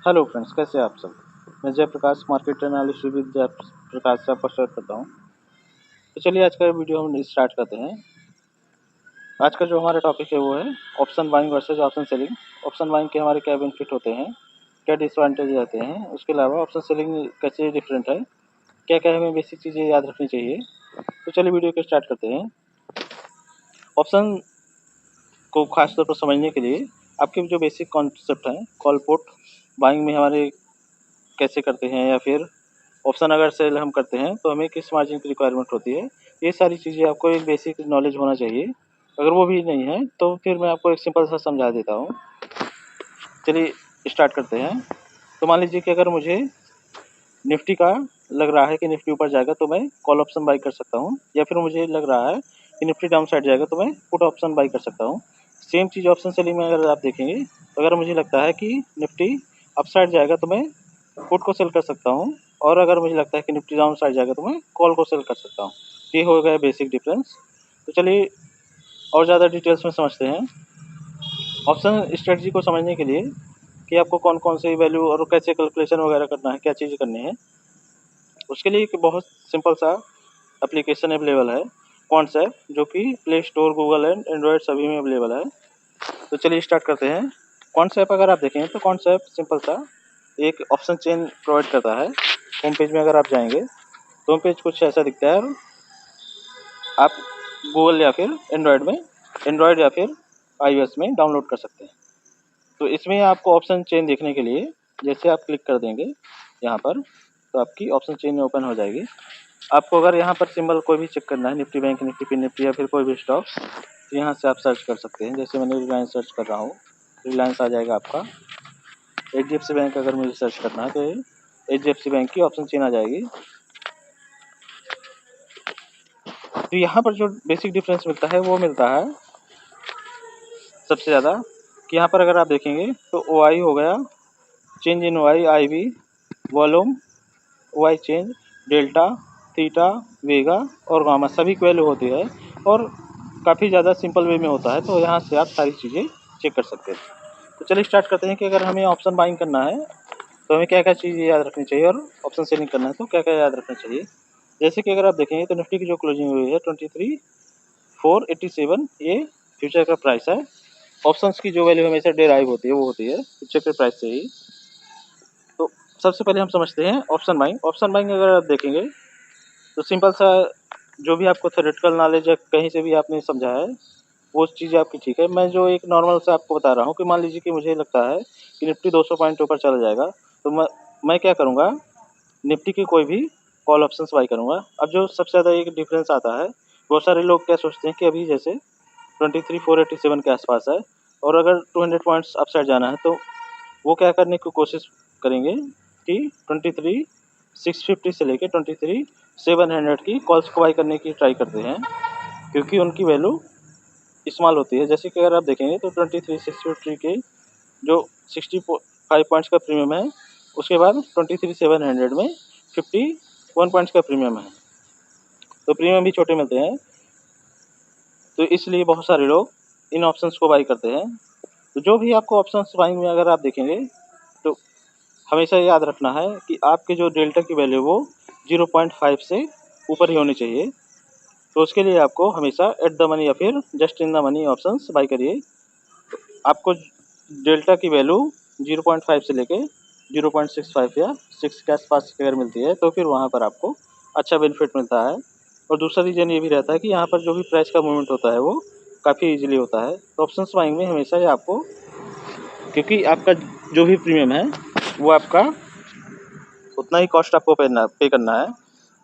Hello friends, कैसे हैं आप सब। मैं Jayprakash market analyst with Jayprakash से आपका स्वागत करता हूं। तो चलिए आज का वीडियो हम स्टार्ट करते हैं। आज का जो हमारा टॉपिक है वो है option buying versus option selling. Option buying के हमारे क्या बेनिफिट होते हैं, क्या डिसएडवांटेज रहते हैं, उसके अलावा ऑप्शन सेलिंग कैसे डिफरेंट है, क्या क्या हमें बेसिक चीज़ें याद रखनी चाहिए। तो चलिए वीडियो को स्टार्ट करते हैं। ऑप्शन को खास तौर पर समझने के लिए आपके जो बेसिक कॉन्सेप्ट हैं, कॉल पुट बाइंग में हमारे कैसे करते हैं, या फिर ऑप्शन अगर सेल हम करते हैं तो हमें किस मार्जिन की रिक्वायरमेंट होती है, ये सारी चीज़ें आपको एक बेसिक नॉलेज होना चाहिए। अगर वो भी नहीं है तो फिर मैं आपको एक सिंपल सा समझा देता हूँ। चलिए स्टार्ट करते हैं। तो मान लीजिए कि अगर मुझे निफ्टी का लग रहा है कि निफ्टी ऊपर जाएगा तो मैं कॉल ऑप्शन बाई कर सकता हूँ, या फिर मुझे लग रहा है कि निफ्टी डाउन साइड जाएगा तो मैं पुट ऑप्शन बाई कर सकता हूँ। सेम चीज़ ऑप्शन सेलिंग में अगर आप देखेंगे तो अगर मुझे लगता है कि निफ्टी अप साइड जाएगा तो मैं पुट को सेल कर सकता हूँ, और अगर मुझे लगता है कि निफ्टी डाउन साइड जाएगा तो मैं कॉल को सेल कर सकता हूँ। ये हो गया बेसिक डिफरेंस। तो चलिए और ज़्यादा डिटेल्स में समझते हैं। ऑप्शन स्ट्रेटजी को समझने के लिए कि आपको कौन कौन सी वैल्यू और कैसे कैलकुलेशन वगैरह करना है, क्या चीज़ें करनी है, उसके लिए एक बहुत सिंपल सा एप्लीकेशन अवेलेबल है, कॉन्सेप्ट, जो कि play store, Google and Android सभी में अवेलेबल है। तो चलिए स्टार्ट करते हैं। कॉन्सेप्ट अगर आप देखें तो कॉन्सेप्ट सिंपल सा एक ऑप्शन चेन प्रोवाइड करता है। होम पेज में अगर आप जाएंगे तो होम पेज कुछ ऐसा दिखता है, और आप गूगल या फिर एंड्रॉयड या फिर iOS में डाउनलोड कर सकते हैं। तो इसमें आपको ऑप्शन चेन देखने के लिए जैसे आप क्लिक कर देंगे यहाँ पर, तो आपकी ऑप्शन चेन ओपन हो जाएगी। आपको अगर यहाँ पर सिंबल कोई भी चेक करना है, Nifty bank, Nifty pin Nifty, या फिर कोई भी स्टॉक, तो यहाँ से आप सर्च कर सकते हैं। जैसे मैंने रिलायंस सर्च कर रहा हूँ, रिलायंस आ जाएगा आपका। HDFC बैंक अगर मुझे सर्च करना है तो HDFC बैंक की ऑप्शन चेन आ जाएगी। तो यहाँ पर जो बेसिक डिफरेंस मिलता है वो मिलता है सबसे ज़्यादा कि यहाँ पर अगर आप देखेंगे तो OI हो गया, change in OI, IB, volume, OI change, delta, theta, vega और गामा सभी की वैल्यू होती है, और काफ़ी ज़्यादा सिंपल वे में होता है। तो यहाँ से आप सारी चीज़ें चेक कर सकते हैं। तो चलिए स्टार्ट करते हैं कि अगर हमें ऑप्शन बाइंग करना है तो हमें क्या क्या चीज़ें याद रखनी चाहिए, और ऑप्शन सेलिंग करना है तो क्या क्या याद रखना चाहिए। जैसे कि अगर आप देखेंगे तो निफ्टी की जो क्लोजिंग हुई है 23,487, ये फ्यूचर का प्राइस है। ऑप्शंस की जो वैल्यू हमेशा डेराइव होती है वो होती है फ्यूचर के प्राइस से ही। तो सबसे पहले हम समझते हैं ऑप्शन बाइंग। ऑप्शन बाइंग अगर आप देखेंगे तो सिंपल सा, जो भी आपको थ्योरेटिकल नॉलेज है कहीं से भी आपने समझा है वो चीज़ आपकी ठीक है। मैं जो एक नॉर्मल से आपको बता रहा हूँ कि मान लीजिए कि मुझे लगता है कि निफ्टी 200 पॉइंट ऊपर चला जाएगा, तो मैं क्या करूँगा, निफ्टी की कोई भी कॉल ऑप्शंस बाई करूँगा। अब जो सबसे ज़्यादा एक डिफरेंस आता है, बहुत सारे लोग क्या सोचते हैं कि अभी जैसे 23,487 के आसपास है, और अगर 200 पॉइंट्स अपसाइड जाना है तो वो क्या करने की कोशिश करेंगे कि 23,650 से लेके 23,700 की कॉल्स को बाई करने की ट्राई करते हैं, क्योंकि उनकी वैल्यू इस्तेमाल होती है। जैसे कि अगर आप देखेंगे तो 23,650 के जो 65 पॉइंट्स का प्रीमियम है, उसके बाद 23,700 में 51 पॉइंट्स का प्रीमियम है, तो प्रीमियम भी छोटे मिलते हैं। तो इसलिए बहुत सारे लोग इन ऑप्शंस को बाई करते हैं। तो जो भी आपको ऑप्शंस बाइंग में अगर आप देखेंगे तो हमेशा याद रखना है कि आपके जो डेल्टा की वैल्यू वो 0.5 से ऊपर ही होनी चाहिए। तो उसके लिए आपको हमेशा एट द मनी या फिर just in the money options by करिए। आपको डेल्टा की वैल्यू 0.5 से लेके 0.65 या 6 के आसपास अगर मिलती है तो फिर वहाँ पर आपको अच्छा बेनिफिट मिलता है। और दूसरा रीज़न ये भी रहता है कि यहाँ पर जो भी प्राइस का मूवमेंट होता है वो काफ़ी इजीली होता है। तो ऑप्शंस बाइंग में हमेशा ये आपको, क्योंकि आपका जो भी प्रीमियम है वो आपका उतना ही कॉस्ट आपको पे करना है।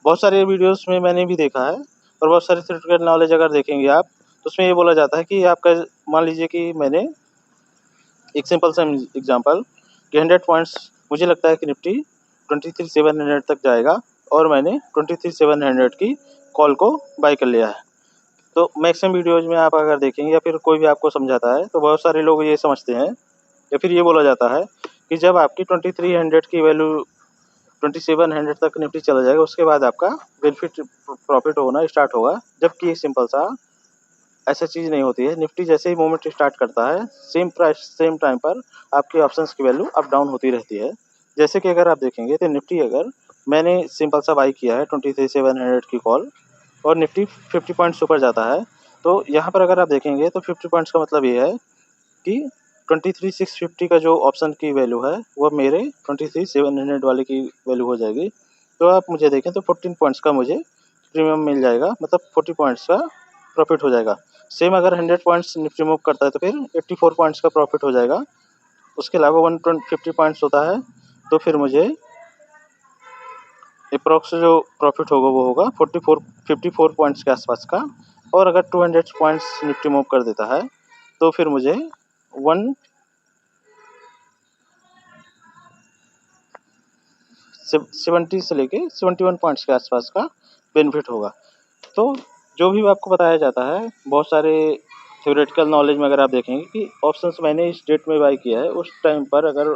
बहुत सारे वीडियोस में मैंने भी देखा है, और बहुत सारी थ्योरेटिकल नॉलेज अगर देखेंगे आप तो उसमें ये बोला जाता है कि आपका, मान लीजिए कि मैंने एक सिंपल सा एग्जांपल कि 100 पॉइंट्स मुझे लगता है कि निफ्टी 23,700 तक जाएगा, और मैंने 23,700 की कॉल को बाई कर लिया है। तो मैक्सिमम वीडियोज़ में आप अगर देखेंगे या फिर कोई भी आपको समझाता है तो बहुत सारे लोग ये समझते हैं, या फिर ये बोला जाता है कि जब आपकी 2300 की वैल्यू 2700 तक निफ्टी चला जाएगा उसके बाद आपका बेनिफिट प्रॉफिट होना स्टार्ट होगा। जबकि सिंपल सा ऐसा चीज़ नहीं होती है। निफ्टी जैसे ही मूवमेंट स्टार्ट करता है, सेम प्राइस सेम टाइम पर आपके ऑप्शंस की वैल्यू अप डाउन होती रहती है। जैसे कि अगर आप देखेंगे तो निफ्टी अगर मैंने सिंपल सा बाई किया है 23,700 की कॉल और निफ्टी 50 पॉइंट्स ऊपर जाता है, तो यहाँ पर अगर आप देखेंगे तो 50 पॉइंट्स का मतलब ये है कि 23,650 का जो ऑप्शन की वैल्यू है वो मेरे 23,700 वाले की वैल्यू हो जाएगी। तो आप मुझे देखें तो 14 पॉइंट्स का मुझे प्रीमियम मिल जाएगा, मतलब 40 पॉइंट्स का प्रॉफिट हो जाएगा। सेम अगर 100 पॉइंट्स निफ्टी मूव करता है तो फिर 84 पॉइंट्स का प्रॉफिट हो जाएगा। उसके अलावा 150 पॉइंट्स होता है तो फिर मुझे अप्रॉक्स जो प्रॉफिट होगा वो होगा 54 पॉइंट्स के आसपास का। और अगर 200 पॉइंट्स निफ्टी मूव कर देता है तो फिर मुझे 170 से लेके 71 पॉइंट्स के आसपास का बेनिफिट होगा। तो जो भी आपको बताया जाता है, बहुत सारे थ्योरेटिकल नॉलेज में अगर आप देखेंगे कि ऑप्शंस मैंने इस डेट में बाई किया है, उस टाइम पर अगर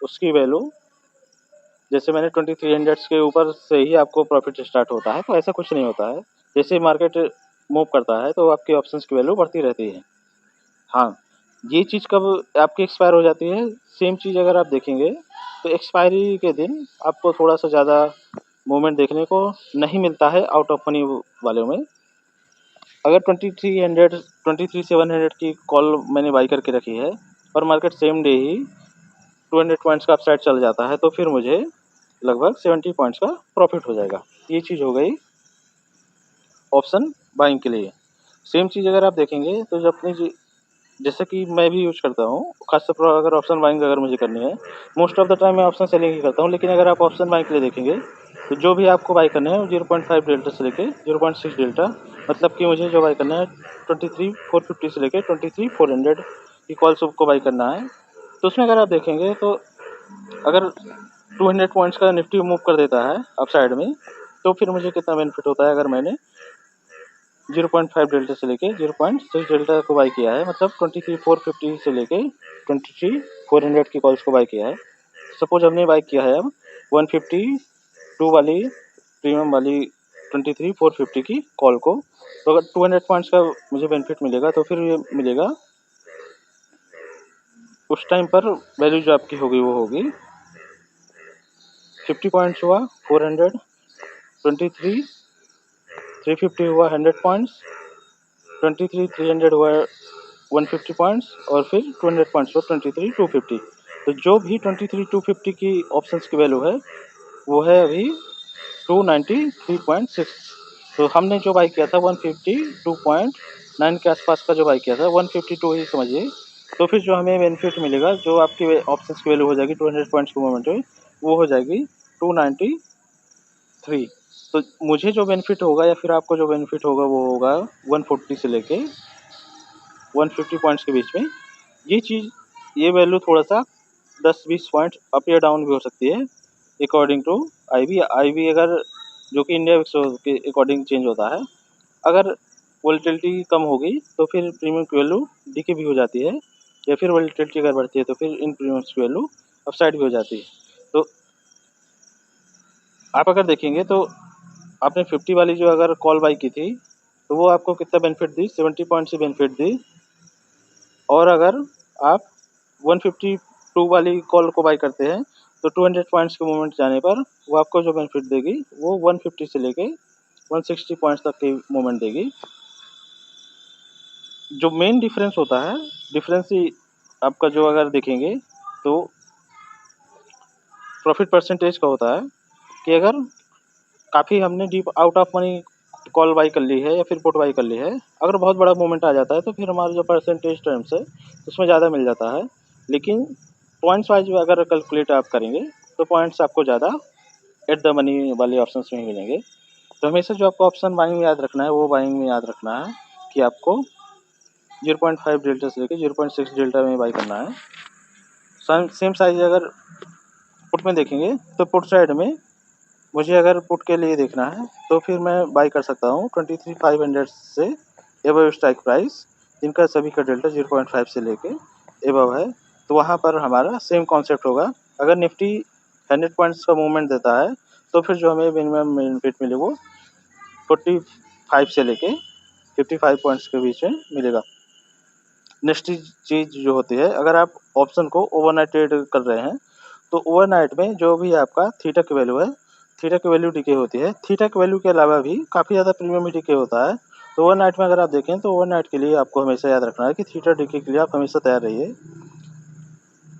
उसकी वैल्यू जैसे मैंने 2300 के ऊपर से ही आपको प्रॉफिट स्टार्ट होता है, तो ऐसा कुछ नहीं होता है। जैसे मार्केट मूव करता है तो आपकी ऑप्शंस की वैल्यू बढ़ती रहती है। हाँ, ये चीज़ कब आपकी एक्सपायर हो जाती है, सेम चीज़ अगर आप देखेंगे तो एक्सपायरी के दिन आपको थोड़ा-सा ज़्यादा मूवमेंट देखने को नहीं मिलता है आउट ऑफ मनी वालों में। अगर 23,700 की कॉल मैंने बाई करके रखी है और मार्केट सेम डे ही 200 पॉइंट्स का अपसाइड चल जाता है, तो फिर मुझे लगभग 70 पॉइंट्स का प्रॉफिट हो जाएगा। ये चीज़ हो गई ऑप्शन बाइंग के लिए। सेम चीज़ अगर आप देखेंगे तो जब अपनी जैसे कि मैं भी यूज़ करता हूँ, खासतौर पर अगर ऑप्शन बाइंग अगर मुझे करनी है, मोस्ट ऑफ द टाइम मैं ऑप्शन सेलिंग ही करता हूँ। लेकिन अगर आप ऑप्शन बाइंग के लिए देखेंगे तो जो भी आपको बाई करना है 0.5 डेल्टा से लेके 0.6 डेल्टा, मतलब कि मुझे जो बाई करना है 23,450 से लेके 23,400 की कॉल्स को बाई करना है। तो उसमें अगर आप देखेंगे तो अगर 200 पॉइंट्स का निफ्टी मूव कर देता है अप साइड में, तो फिर मुझे कितना बेनिफिट होता है। अगर मैंने 0.5 डेल्टा से लेके 0.6 डेल्टा को बाई किया है, मतलब 23,450 से लेके 23,400 की कॉल्स को बाई किया है। सपोज हमने बाई किया है अब 152 वाली प्रीमियम वाली 23,450 की कॉल को, तो अगर 200 पॉइंट्स का मुझे बेनिफिट मिलेगा तो फिर ये मिलेगा उस टाइम पर वैल्यू जो आपकी होगी वो होगी 50 पॉइंट्स हुआ 400, 23 350 हुआ 100 पॉइंट्स, 23,300 हुआ 150 पॉइंट्स और फिर 200 पॉइंट्स हुआ 23,250। तो जो भी 23,250 की ऑप्शंस की वैल्यू है वो है अभी 293.6। तो हमने जो बाई किया था 152.9 के आसपास का जो बाई किया था 152 ही समझिए। तो फिर जो हमें बेनिफिट मिलेगा, जो आपकी ऑप्शंस की वैल्यू हो जाएगी 200 पॉइंट्स के मोमेंट में, वो हो जाएगी 293। तो मुझे जो बेनिफिट होगा या फिर आपको जो बेनिफिट होगा वो होगा 140 से लेके 150 पॉइंट्स के बीच में। ये वैल्यू थोड़ा सा 10-20 पॉइंट अप या डाउन भी हो सकती है अकॉर्डिंग टू आईवी अगर जो कि इंडिया के अकॉर्डिंग चेंज होता है। अगर वोलेटिलिटी कम होगी तो फिर प्रीमियम की वैल्यू डिके भी हो जाती है, या फिर वोलेटिलिटी अगर बढ़ती है तो फिर इन प्रीमियम्स की वैल्यू अपसाइड भी हो जाती है। तो आप अगर देखेंगे तो आपने 50 वाली जो अगर कॉल बाई की थी तो वो आपको कितना बेनिफिट दी, 70 पॉइंट से बेनिफिट दी। और अगर आप 152 वाली कॉल को बाई करते हैं तो 200 पॉइंट्स के मूवमेंट जाने पर वो आपको जो बेनिफिट देगी वो 150 से लेके 160 पॉइंट्स तक की मूवमेंट देगी। जो मेन डिफरेंस होता है, डिफरेंस ही आपका जो अगर देखेंगे तो प्रॉफिट परसेंटेज का होता है कि अगर काफ़ी हमने deep out of money call by कर ली है या फिर पुट बाई कर ली है, अगर बहुत बड़ा मूवमेंट आ जाता है तो फिर हमारा जो परसेंटेज टर्म्स है उसमें ज़्यादा मिल जाता है। लेकिन पॉइंट्स वाइज अगर कैलकुलेट आप करेंगे तो पॉइंट्स आपको ज़्यादा एट द मनी वाले ऑप्शंस में ही मिलेंगे। तो हमेशा जो आपको ऑप्शन बाइंग में याद रखना है वो बाइंग में याद रखना है कि आपको 0.5 डेल्टा से लेकर 0.6 डेल्टा में बाई करना है। सेम साइज अगर पुट में देखेंगे तो पुट साइड में मुझे अगर पुट के लिए देखना है तो फिर मैं बाई कर सकता हूँ 23,500 से एबव स्ट्राइक प्राइस, जिनका सभी का डेल्टा 0.5 से लेके एबव है। तो वहाँ पर हमारा सेम कॉन्सेप्ट होगा। अगर निफ्टी 100 पॉइंट्स का मूवमेंट देता है तो फिर जो हमें मिनिमम बेनिफिट मिले वो 45 से लेके 55 पॉइंट्स के बीच में मिलेगा। नेक्स्ट चीज़ जो होती है, अगर आप ऑप्शन को ओवरनाइट ट्रेड कर रहे हैं तो ओवरनाइट में जो भी आपका थीटा की वैल्यू है, थीटा की वैल्यू डिके होती है। थीटा की वैल्यू के अलावा भी काफ़ी ज़्यादा प्रीमियम भी डिके होता है। तो ओवरनाइट में अगर आप देखें तो ओवरनाइट के लिए आपको हमेशा याद रखना है कि थीटा डिके के लिए आप हमेशा तैयार रहिए।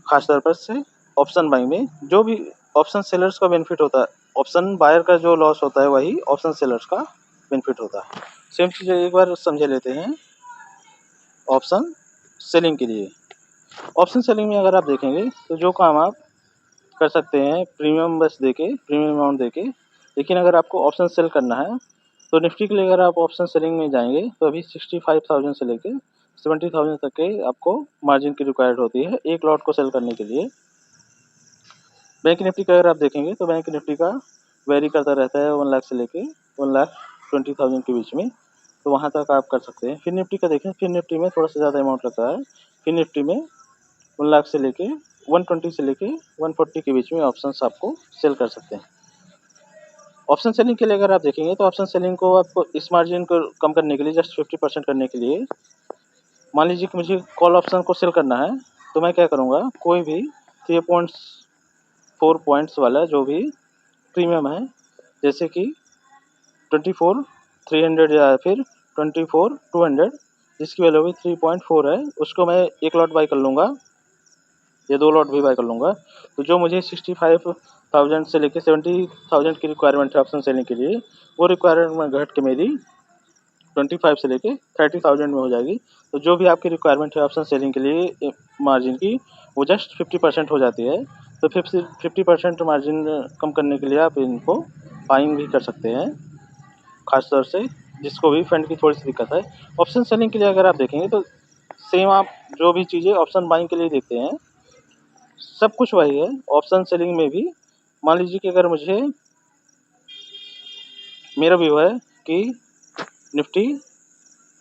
खासतौर पर से ऑप्शन बाइंग में जो भी ऑप्शन सेलर्स का बेनिफिट होता है, ऑप्शन बायर का जो लॉस होता है वही ऑप्शन सेलर्स का बेनिफिट होता है। सेम चीज़ एक बार समझ लेते हैं ऑप्शन सेलिंग के लिए। ऑप्शन सेलिंग में अगर आप देखेंगे तो जो काम आप कर सकते हैं प्रीमियम बस देके, प्रीमियम अमाउंट देके, लेकिन अगर आपको ऑप्शन सेल करना है तो निफ्टी के लिए अगर आप ऑप्शन सेलिंग में जाएंगे तो अभी 65,000 से लेके 70,000 तक के आपको मार्जिन की रिक्वायर्ड होती है एक लॉट को सेल करने के लिए। बैंक निफ्टी का अगर आप देखेंगे तो बैंक निफ्टी का वेरी करता रहता है 1 लाख से लेके 1,20,000 के बीच में, तो वहाँ तक आप कर सकते हैं। फिर निफ्टी का देखें, फिर निफ्टी में थोड़ा सा ज़्यादा अमाउंट लगता है। फिर निफ्टी में 1 लाख से लेके 120 से लेके 140 के बीच में ऑप्शंस आपको सेल कर सकते हैं। ऑप्शन सेलिंग के लिए अगर आप देखेंगे तो ऑप्शन सेलिंग को आपको इस मार्जिन को कम करने के लिए, जस्ट 50% करने के लिए, मान लीजिए कि मुझे कॉल ऑप्शन को सेल करना है तो मैं क्या करूँगा, कोई भी 3.4 पॉइंट्स वाला जो भी प्रीमियम है, जैसे कि 24,300 या फिर 24,200, जिसकी वैल्यू भी 3.4 है, उसको मैं एक लॉट बाई कर लूँगा या 2 लॉट भी बाय कर लूँगा। तो जो मुझे 65,000 से लेके 70,000 की रिक्वायरमेंट है ऑप्शन सेलिंग के लिए, वो रिक्वायरमेंट घट के मेरी 25 से लेके 30,000 में हो जाएगी। तो जो भी आपकी रिक्वायरमेंट है ऑप्शन सेलिंग के लिए मार्जिन की, वो जस्ट 50% हो जाती है। तो 50% मार्जिन कम करने के लिए आप इनको बाइंग भी कर सकते हैं, खासतौर से जिसको भी फंड की थोड़ी सी दिक्कत है। ऑप्शन सेलिंग के लिए अगर आप देखेंगे तो सेम आप जो भी चीज़ें ऑप्शन बाइंग के लिए देखते हैं सब कुछ वही है ऑप्शन सेलिंग में भी। मान लीजिए कि अगर मुझे, मेरा व्यू है कि निफ्टी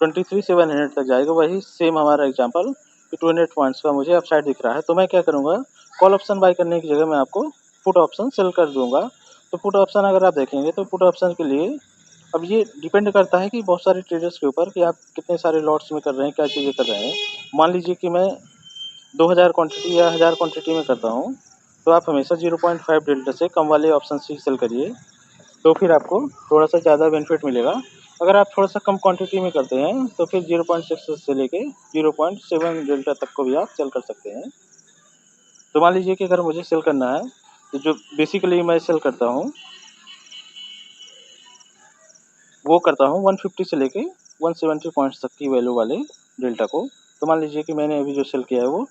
23,700 तक जाएगा, वही सेम हमारा एग्जांपल कि 200 पॉइंट्स का मुझे अपसाइड दिख रहा है, तो मैं क्या करूँगा, कॉल ऑप्शन बाय करने की जगह मैं आपको पुट ऑप्शन सेल कर दूंगा। तो पुट ऑप्शन अगर आप देखेंगे तो पुट ऑप्शन के लिए अब ये डिपेंड करता है कि बहुत सारे ट्रेडर्स के ऊपर कि आप कितने सारे लॉट्स में कर रहे हैं, क्या चीज़ें कर रहे हैं। मान लीजिए कि मैं 2000 क्वांटिटी या 1000 क्वांटिटी में करता हूँ, तो आप हमेशा 0.5 डेल्टा से कम वाले ऑप्शन ही सेल करिए, तो फिर आपको थोड़ा सा ज़्यादा बेनिफिट मिलेगा। अगर आप थोड़ा सा कम क्वांटिटी में करते हैं तो फिर 0.6 से लेके 0.7 डेल्टा तक को भी आप सेल कर सकते हैं। तो मान लीजिए कि अगर मुझे सेल करना है तो जो बेसिकली मैं सेल करता हूँ वो करता हूँ 150 से लेके 170 पॉइंट्स तक की वैल्यू वाले डेल्टा को। तो मान लीजिए कि मैंने अभी जो सेल किया है वो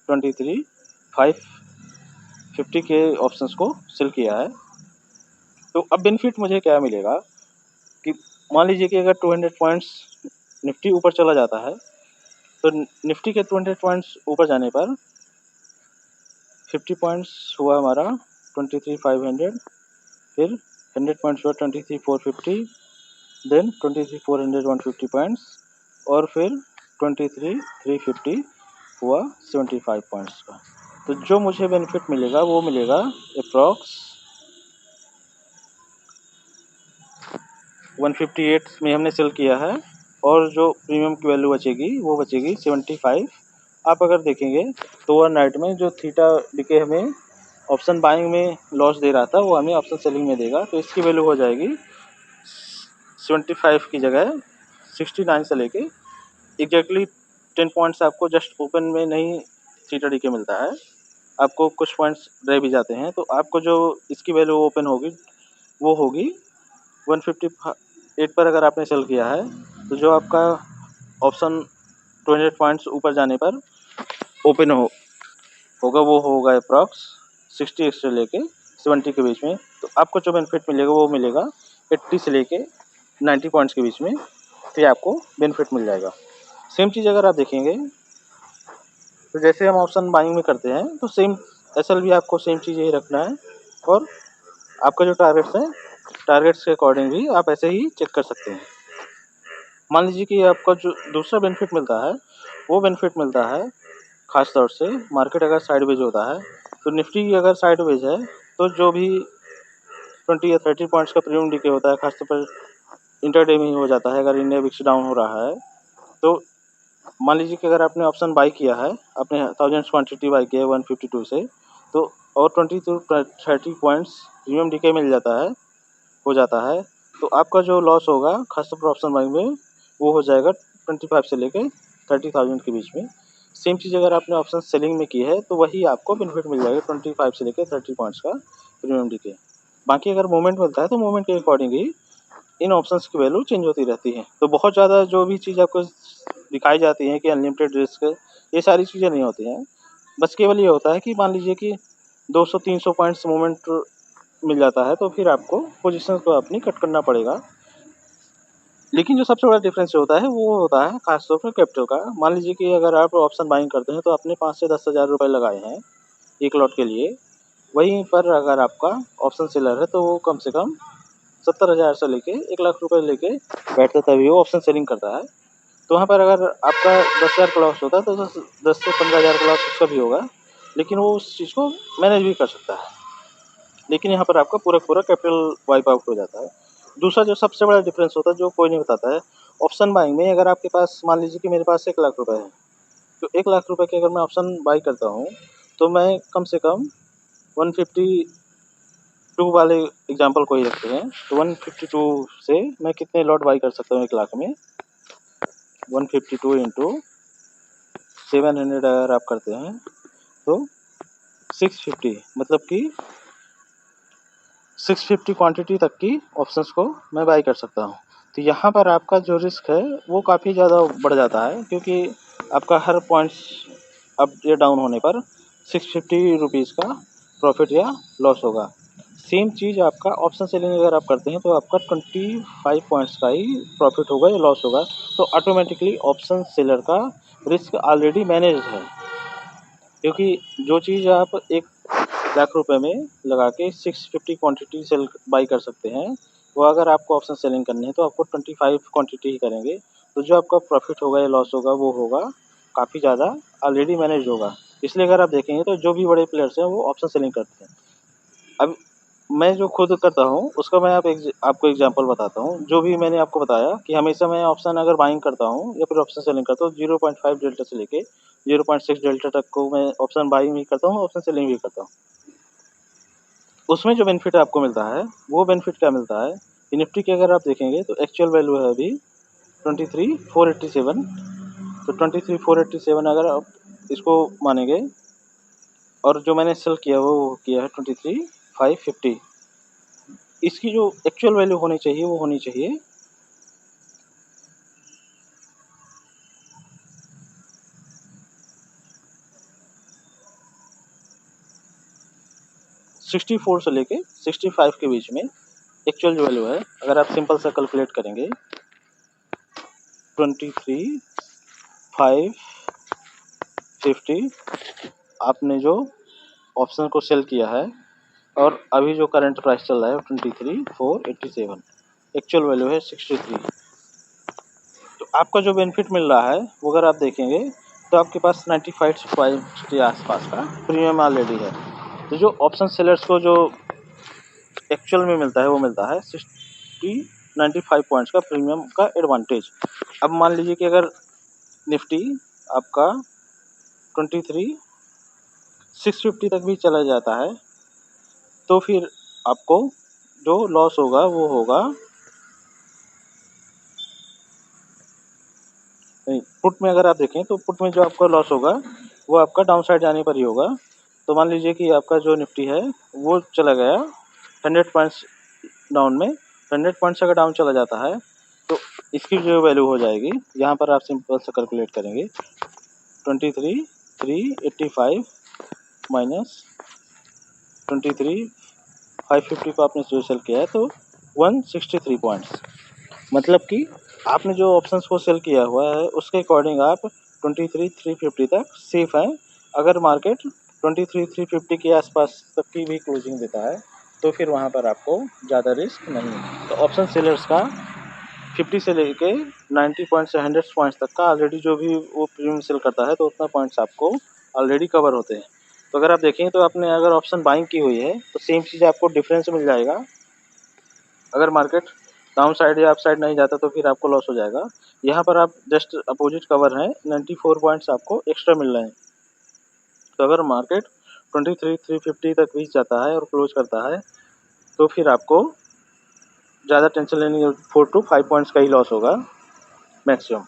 23,550 के ऑप्शंस को सेल किया है। तो अब बेनिफिट मुझे क्या मिलेगा कि मान लीजिए कि अगर 200 पॉइंट्स निफ्टी ऊपर चला जाता है तो निफ्टी के 200 पॉइंट्स ऊपर जाने पर 50 पॉइंट्स हुआ हमारा 23,500, फिर 100 पॉइंट्स हुआ 23,450, देन 23,400 150 पॉइंट्स, और फिर 23,350 हुआ 75 पॉइंट्स का। तो जो मुझे बेनिफिट मिलेगा वो मिलेगा अप्रॉक्स 158 में हमने सेल किया है, और जो प्रीमियम की वैल्यू बचेगी वो बचेगी 75। आप अगर देखेंगे तो ओवरनाइट में जो थीटा डिके हमें ऑप्शन बाइंग में लॉस दे रहा था वो हमें ऑप्शन सेलिंग में देगा, तो इसकी वैल्यू हो जाएगी 75 की जगह 69 से लेके एग्जैक्टली 10 पॉइंट्स आपको जस्ट ओपन में नहीं थीटा डिके मिलता है, आपको कुछ पॉइंट्स रह भी जाते हैं। तो आपको जो इसकी वैल्यू ओपन होगी वो होगी 158 पर। अगर आपने सेल किया है तो जो आपका ऑप्शन 200 पॉइंट्स ऊपर जाने पर ओपन होगा वो होगा अप्रॉक्स 60 से लेके 70 के बीच में। तो आपको जो बेनिफिट मिलेगा वो मिलेगा 80 से लेके 90 पॉइंट्स के बीच में, फिर आपको बेनिफिट मिल जाएगा। सेम चीज़ अगर आप देखेंगे तो जैसे हम ऑप्शन बाइंग में करते हैं तो सेम एसएल भी आपको सेम चीज़ ही रखना है, और आपका जो टारगेट्स है टारगेट्स के अकॉर्डिंग भी आप ऐसे ही चेक कर सकते हैं। मान लीजिए कि आपका जो दूसरा बेनिफिट मिलता है वो बेनिफिट मिलता है खास तौर से मार्केट अगर साइडवेज होता है, तो निफ्टी अगर साइडवेज है तो जो भी 20 या 30 पॉइंट्स का प्रीमियम डिके होता है, खासतौर पर इंटरडे में ही हो जाता है। अगर इंडिया विक्स डाउन हो रहा है तो मान लीजिए कि अगर आपने ऑप्शन बाई किया है, आपने थाउजेंड्स क्वांटिटी बाई किया है 152 से, तो और 20 to 30 पॉइंट्स प्रीमियम डीके मिल जाता है, हो जाता है, तो आपका जो लॉस होगा खासतौर पर ऑप्शन बाइंग में वो हो जाएगा 25 से लेके 30,000 के बीच में। सेम चीज़ अगर आपने ऑप्शन सेलिंग में की है तो वही आपको बेनिफिट मिल जाएगा 25 से लेकर 30 पॉइंट्स का प्रीमियम डीके। बाकी अगर मूवमेंट मिलता है तो मूवमेंट के अकॉर्डिंग ही इन ऑप्शंस की वैल्यू चेंज होती रहती है। तो बहुत ज़्यादा जो भी चीज़ आपको दिखाई जाती है कि अनलिमिटेड रिस्क, ये सारी चीज़ें नहीं होती हैं। बस केवल ये होता है कि मान लीजिए कि 200-300 पॉइंट्स मूवमेंट मिल जाता है तो फिर आपको पोजीशन को अपनी कट करना पड़ेगा। लेकिन जो सबसे बड़ा डिफरेंस जो होता है वो होता है खासतौर पर कैपिटल का। मान लीजिए कि अगर आप ऑप्शन बाइंग करते हैं तो आपने 5 से 10 हज़ार रुपये लगाए हैं एक लॉट के लिए, वहीं पर अगर आपका ऑप्शन सेलर है तो वो कम से कम 70,000 से लेके 1 लाख रुपए लेके बैठता तभी वो ऑप्शन सेलिंग करता है। तो वहाँ पर अगर आपका 10,000 का लॉस होता है तो 10 से 15,000 का लॉस उसका भी होगा, लेकिन वो उस चीज़ को मैनेज भी कर सकता है। लेकिन यहाँ पर आपका पूरा कैपिटल वाइप आउट हो जाता है। दूसरा जो सबसे बड़ा डिफरेंस होता है जो कोई नहीं बताता है, ऑप्शन बाइंग में अगर आपके पास मान लीजिए कि मेरे पास 1 लाख रुपए है, तो 1 लाख रुपए के अगर मैं ऑप्शन बाई करता हूँ तो मैं कम से कम 152 वाले एग्जांपल को ही रखते हैं, तो 152 से मैं कितने लॉट बाई कर सकता हूँ 1 लाख में? 152 इंटू 700 अगर आप करते हैं तो 650, मतलब कि 650 क्वांटिटी तक की ऑप्शंस को मैं बाई कर सकता हूँ। तो यहाँ पर आपका जो रिस्क है वो काफ़ी ज़्यादा बढ़ जाता है, क्योंकि आपका हर पॉइंट्स अप या डाउन होने पर 650 रुपीज़ का प्रॉफिट या लॉस होगा। सेम चीज़ आपका ऑप्शन सेलिंग अगर आप करते हैं तो आपका 25 पॉइंट्स का ही प्रॉफिट होगा या लॉस होगा। तो ऑटोमेटिकली ऑप्शन सेलर का रिस्क ऑलरेडी मैनेज्ड है, क्योंकि जो चीज़ आप 1 लाख रुपए में लगा के 650 क्वांटिटी सेल बाई कर सकते हैं, वो अगर आपको ऑप्शन सेलिंग करनी है तो आपको 25 क्वांटिटी ही करेंगे। तो जो आपका प्रॉफिट होगा या लॉस होगा वो होगा काफ़ी ज़्यादा ऑलरेडी मैनेज होगा। इसलिए अगर आप देखेंगे तो जो भी बड़े प्लेयर्स हैं वो ऑप्शन सेलिंग करते हैं। अब मैं जो खुद करता हूँ उसका मैं आपको एग्जांपल बताता हूँ। जो भी मैंने आपको बताया कि हमेशा मैं ऑप्शन अगर बाइंग करता हूँ या फिर ऑप्शन सेलिंग करता हूँ 0.5 डेल्टा से लेके 0.6 डेल्टा तक को मैं ऑप्शन बाइंग भी करता हूँ, ऑप्शन सेलिंग भी करता हूँ। उसमें जो बेनिफिट आपको मिलता है वो बेनिफिट क्या मिलता है, निफ्टी की अगर आप देखेंगे तो एक्चुअल वैल्यू है अभी 23,487। तो 23,487 अगर आप इसको मानेंगे और जो मैंने सेल किया वो किया है 23,550, इसकी जो एक्चुअल वैल्यू होनी चाहिए वो होनी चाहिए 64 से लेके 65 के बीच में एक्चुअल जो वैल्यू है। अगर आप सिंपल सा कैलकुलेट करेंगे 23,550 आपने जो ऑप्शन को सेल किया है और अभी जो करंट प्राइस चल रहा है 23,487, एक्चुअल वैल्यू है 63। तो आपका जो बेनिफिट मिल रहा है वो अगर आप देखेंगे तो आपके पास 95 पॉइंट के आसपास का प्रीमियम ऑलरेडी है। तो जो ऑप्शन सेलर्स को जो एक्चुअल में मिलता है वो मिलता है 95 पॉइंट्स का प्रीमियम का एडवांटेज। अब मान लीजिए कि अगर निफ्टी आपका 23,650 तक भी चला जाता है तो फिर आपको जो लॉस होगा वो होगा, नहीं, पुट में अगर आप देखें तो पुट में जो आपका लॉस होगा वो आपका डाउन साइड जाने पर ही होगा। तो मान लीजिए कि आपका जो निफ्टी है वो चला गया 100 पॉइंट्स डाउन में, 100 पॉइंट्स अगर डाउन चला जाता है तो इसकी जो वैल्यू हो जाएगी, यहाँ पर आप सिंपल से कैलकुलेट करेंगे 23,385 माइनस 23,550 को आपने जो सेल किया है तो 163 पॉइंट्स, मतलब कि आपने जो ऑप्शंस को सेल किया हुआ है उसके अकॉर्डिंग आप 23,350 तक सेफ हैं। अगर मार्केट 23,350 के आसपास तक की भी क्लोजिंग देता है तो फिर वहाँ पर आपको ज़्यादा रिस्क नहीं है। तो ऑप्शन सेलर्स का 50 से लेके 90 पॉइंट्स से 100 पॉइंट्स तक का ऑलरेडी जो भी वो प्रीमियम सेल करता है तो उतना पॉइंट्स आपको ऑलरेडी कवर होते हैं। तो अगर आप देखें तो आपने अगर ऑप्शन बाइंग की हुई है तो सेम चीज़ आपको डिफरेंस मिल जाएगा। अगर मार्केट डाउन साइड या अप साइड नहीं जाता तो फिर आपको लॉस हो जाएगा। यहाँ पर आप जस्ट अपोजिट कवर है, 94 पॉइंट्स आपको एक्स्ट्रा मिल रहे हैं। तो अगर मार्केट 23,350 तक रीच जाता है और क्लोज करता है तो फिर आपको ज़्यादा टेंशन लेनी है, 4 to 5 पॉइंट्स का ही लॉस होगा मैक्सिमम,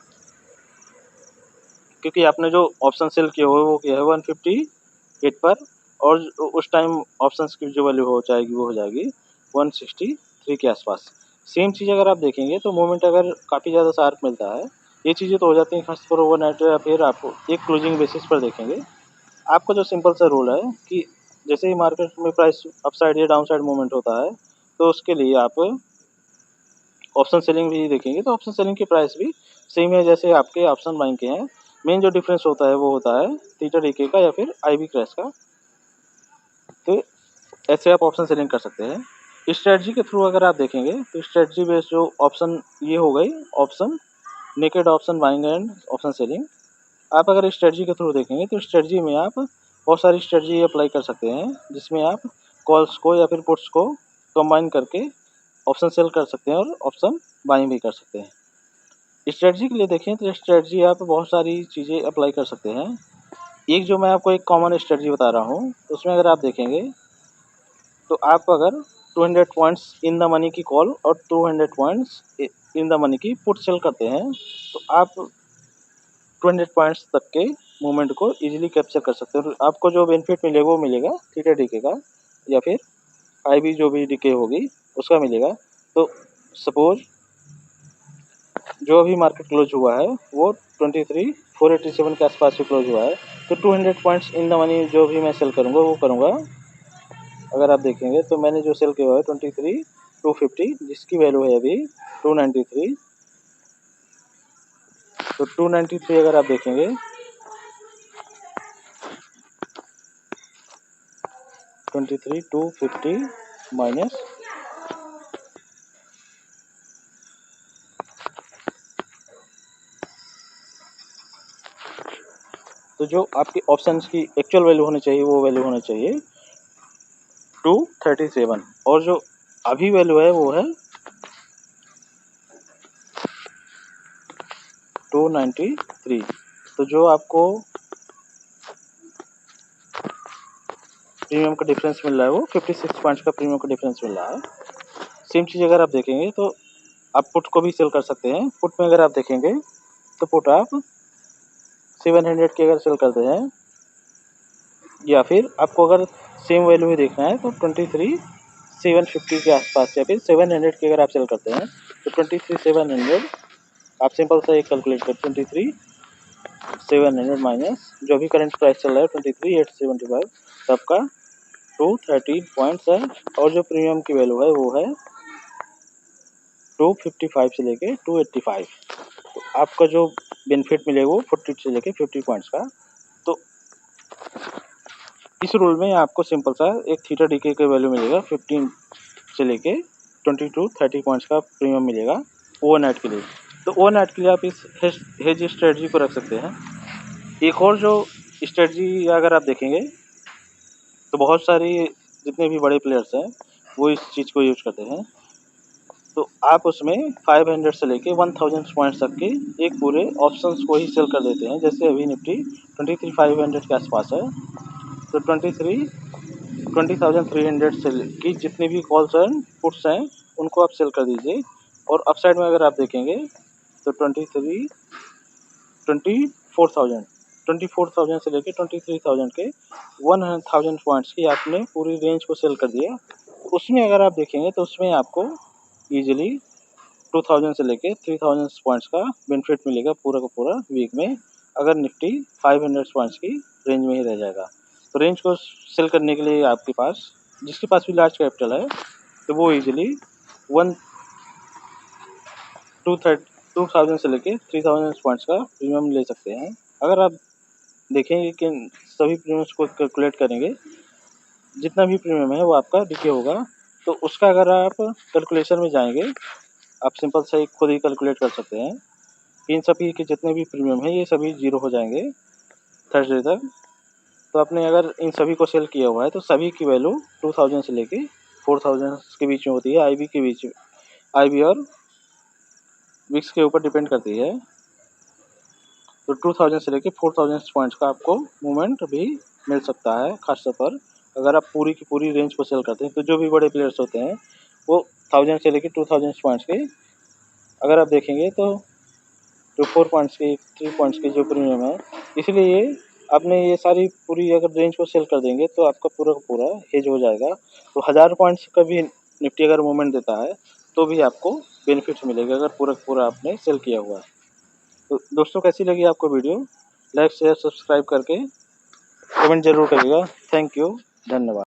क्योंकि आपने जो ऑप्शन सेल किया हुआ है वो किया है 158 पर, और उस टाइम ऑप्शंस की जो वैल्यू हो जाएगी वो हो जाएगी 163 के आसपास। सेम चीज़ अगर आप देखेंगे तो मूवमेंट अगर काफ़ी ज़्यादा शार्प मिलता है, ये चीज़ें तो हो जाती हैं खासतौर पर ओवरनाइट या फिर आप एक क्लोजिंग बेसिस पर देखेंगे। आपको जो सिंपल सा रूल है कि जैसे ही मार्केट में प्राइस अप साइड या डाउन साइड मूवमेंट होता है तो उसके लिए आप ऑप्शन सेलिंग भी देखेंगे तो ऑप्शन सेलिंग की प्राइस भी सेम है जैसे आपके ऑप्शन बाइंग के हैं। मेन जो डिफरेंस होता है वो होता है थीटा डीके का या फिर आईवी क्रैश का। तो ऐसे आप ऑप्शन सेलिंग कर सकते हैं। स्ट्रेटजी के थ्रू अगर आप देखेंगे तो स्ट्रेटजी बेस्ड जो ऑप्शन ये हो गई option, naked option buying and option selling. आप अगर स्ट्रेटजी के थ्रू देखेंगे तो स्ट्रेटजी में आप बहुत सारी स्ट्रेटजी अप्लाई कर सकते हैं, जिसमें आप कॉल्स को या फिर पुट्स को कंबाइन करके ऑप्शन सेल कर सकते हैं और ऑप्शन बाइंग भी कर सकते हैं। स्ट्रेटजी के लिए देखें तो स्ट्रेटजी आप बहुत सारी चीज़ें अप्लाई कर सकते हैं। एक जो मैं आपको एक कॉमन स्ट्रेटजी बता रहा हूँ उसमें अगर आप देखेंगे तो आप अगर 200 पॉइंट्स इन द मनी की कॉल और 200 पॉइंट्स इन द मनी की पुट सेल करते हैं तो आप 200 पॉइंट्स तक के मूवमेंट को इजीली कैप्चर कर सकते हो। आपको जो बेनिफिट मिलेगा वो मिलेगा थीटा डीके का या फिर आईवी जो भी डीके होगी उसका मिलेगा। तो सपोज जो अभी मार्केट क्लोज हुआ है वो 23,487 के आसपास से क्लोज हुआ है, तो 200 पॉइंट्स इन द मनी जो भी मैं सेल करूँगा वो करूँगा। अगर आप देखेंगे तो मैंने जो सेल किया हुआ है 23,250 जिसकी वैल्यू है अभी 293। तो 293 अगर आप देखेंगे 23,250 माइनस तो जो आपकी ऑप्शंस की एक्चुअल वैल्यू होनी चाहिए वो वैल्यू होनी चाहिए 237, और जो अभी वैल्यू है वो है 293। तो जो आपको प्रीमियम का डिफरेंस मिल रहा है वो 56 पॉइंट्स का प्रीमियम का डिफरेंस मिल रहा है। सेम चीज़ अगर आप देखेंगे तो आप पुट को भी सेल कर सकते हैं। पुट में अगर आप देखेंगे तो पुट आप 700 के अगर सेल करते हैं या फिर आपको अगर सेम वैल्यू ही देखना है तो 23,750 के आसपास या फिर 700 के अगर आप सेल करते हैं तो 23,700 आप सिंपल सा एक कैलकुलेट कर 23,700 माइनस जो भी करंट प्राइस चल रहा है 23,875 सबका 213 पॉइंट्स है, और जो प्रीमियम की वैल्यू है वो है 255 से लेके 285। तो आपका जो बेनिफिट मिलेगा वो 40 से लेके 50 पॉइंट्स का। तो इस रूल में आपको सिंपल सा एक थीटा डीके का वैल्यू मिलेगा 15 से लेके 20 to 30 पॉइंट्स का प्रीमियम मिलेगा ओवरनाइट के लिए। तो ओवरनाइट के लिए आप इस हेज स्ट्रेटजी को रख सकते हैं। एक और जो स्ट्रेटजी अगर आप देखेंगे तो बहुत सारी जितने भी बड़े प्लेयर्स हैं वो इस चीज़ को यूज करते हैं। तो आप उसमें 500 से लेके 1000 पॉइंट्स तक के एक पूरे ऑप्शंस को ही सेल कर देते हैं। जैसे अभी निफ्टी 23,500 के आसपास है तो 20,300 से की जितनी भी कॉल्स हैं पुट्स हैं उनको आप सेल कर दीजिए। और अपसाइड में अगर आप देखेंगे तो 24,000 से लेके 23,000 के 1000 पॉइंट्स की आपने पूरी रेंज को सेल कर दिया। उसमें अगर आप देखेंगे तो उसमें आपको ईजिली 2000 से लेके 3000 पॉइंट्स का बेनिफिट मिलेगा पूरा का पूरा वीक में, अगर निफ्टी 500 पॉइंट्स की रेंज में ही रह जाएगा। तो रेंज को सेल करने के लिए आपके पास जिसके पास भी लार्ज कैपिटल है तो वो ईजिली 2000 से लेके 3000 पॉइंट्स का प्रीमियम ले सकते हैं। अगर आप देखेंगे कि सभी प्रीमियम्स को कैलकुलेट करेंगे जितना भी प्रीमियम है वो आपका डीके होगा, तो उसका अगर आप कैलकुलेशन में जाएंगे आप सिंपल से खुद ही कैलकुलेट कर सकते हैं। इन सभी के जितने भी प्रीमियम है ये सभी जीरो हो जाएंगे थर्सडे तक। तो आपने अगर इन सभी को सेल किया हुआ है तो सभी की वैल्यू 2000 से लेके 4000 के बीच में होती है। आईबी के बीच, आईबी और वीक्स के ऊपर डिपेंड करती है। तो 2000 से लेके 4000 पॉइंट्स का आपको मूवमेंट भी मिल सकता है, खासतौर पर अगर आप पूरी की पूरी रेंज को सेल करते हैं। तो जो भी बड़े प्लेयर्स होते हैं वो 1000 से लेके 2000 पॉइंट्स के अगर आप देखेंगे तो जो 4 पॉइंट्स की 3 पॉइंट्स की जो प्रीमियम है, इसलिए आपने ये सारी पूरी अगर रेंज को सेल कर देंगे तो आपका पूरा का पूरा हेज हो जाएगा। तो 1000 पॉइंट्स का भी निफ्टी अगर मूवमेंट देता है तो भी आपको बेनिफिट मिलेगा अगर पूरा का पूरा आपने सेल किया हुआ है। तो दोस्तों कैसी लगी आपको वीडियो? लाइक शेयर सब्सक्राइब करके कमेंट जरूर करिएगा। थैंक यू, धन्यवाद।